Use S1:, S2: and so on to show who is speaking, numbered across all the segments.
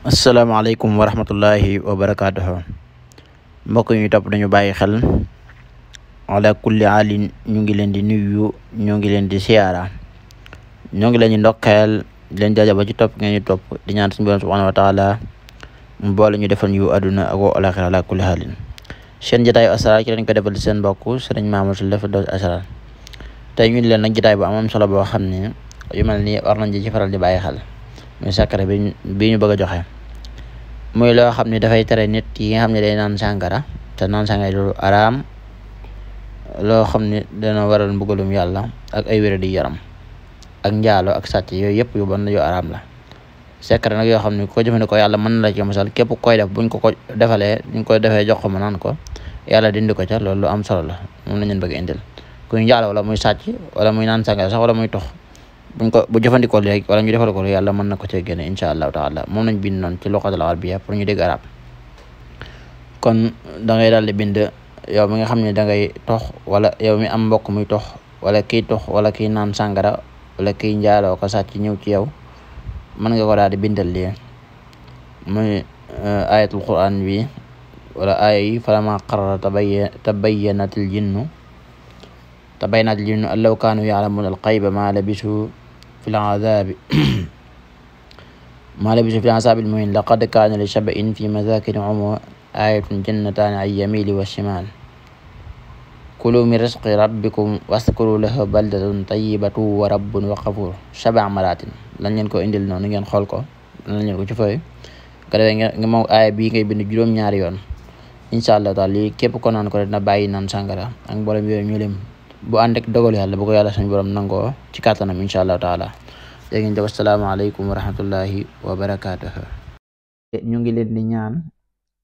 S1: asalaamaaleykum wa rahmatullahi wa barakaatuhu. Mbokk ñu topp dañu bàyyi xel ala kulli alin ñu ngi leen di nuyu, ñoo ngi leen di siyaara, ñoo ngi leen di ndokkeel di leen jaajëfal ci topp ngeen ñu topp di ñaan suñu borom subhanahu wa taala mu boole ñu defal ñu àdduna ak wa alaxira ala kulli halin. Seen jotaayu asrar ci lañ ko defal di seen mbokk Sëriñ Mamour Sylla Firdaws Asrar. tey ñu di leen nag jotaay bu am solo boo xam ne yu mel ni war nañ ci faral di bàyyi xel, muy secret bi ñu bëgg a joxe. muy loo xam ne dafay tere nit yi nga xam ne day naan sàngara te naan sàngara lu araam, loo xam ne dana waral mbugalum yàlla ak ay wéra di yaram ak njaalo ak sàcc, yooyu yëpp yu bon yu araam la. secret nag yoo xam ne ko jëfandikoo yàlla mën na la ci musal. képp koy def buñ ko defalee buñ ko defee jox ko ma naan ko yàlla dindi ko ca, loolu lu am solo la, moom la ñu bëgg indil. kuy njaalo wala muy sàcc wala muy naan sàngara sax wala muy tox, bu jëfandikoo léegi wala ñu defal ko yàlla mën na ko cee génne incha allahu taala. moom lañ bind noonu ci luqatul arabiyya pour ñu dégg arab. kon da ngay daal di bind yow mi nga xam ne da ngay tox, wala yow mi am mbokk muy tox, wala kiy tox, wala kiy naan sàngara, wala kiy njaaloo ko sàcc ñëw ci yow, mën nga ko daal di bindal lii muy ayatul quran bi wala aaya yi falama qarara tabayyanatil jinnu an law kaanu ya'lamuna al-ghayba ma labisu fil azabi al-muhin laqad kaana li shabain fi masakini ayatun jannataani an yamini wa shimal kulu min rizqi rabbikum waskuru lahu baldatun tayyibatu wa rabbun ghafur. 7 maratin lañ leen ko indil noonu, ngeen xool ko, lañ leen ko ci fay ko defee nga moom aaya bii ngay bind juróom-ñaari yoon incha allah taala. lii képp ko naan ko dina bàyyi naan sàngara ak mboolem yooyu ñu lim bu ànd ak dogal yàlla bu ko yàlla suñu borom nangoo ci kàttanam incha allahu taala. léegi ngeen def asalaamaaleykum wa rahmatullahi wa barakaatuhu. ñu ngi leen di ñaan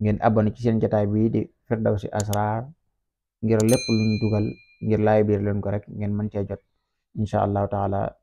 S1: ngeen abonné ci seen jotaay bii di Firdawsi Asrar ngir lépp luñ dugal ngir laay biir leen ko rek ngeen mën cee jot incha allahu taala.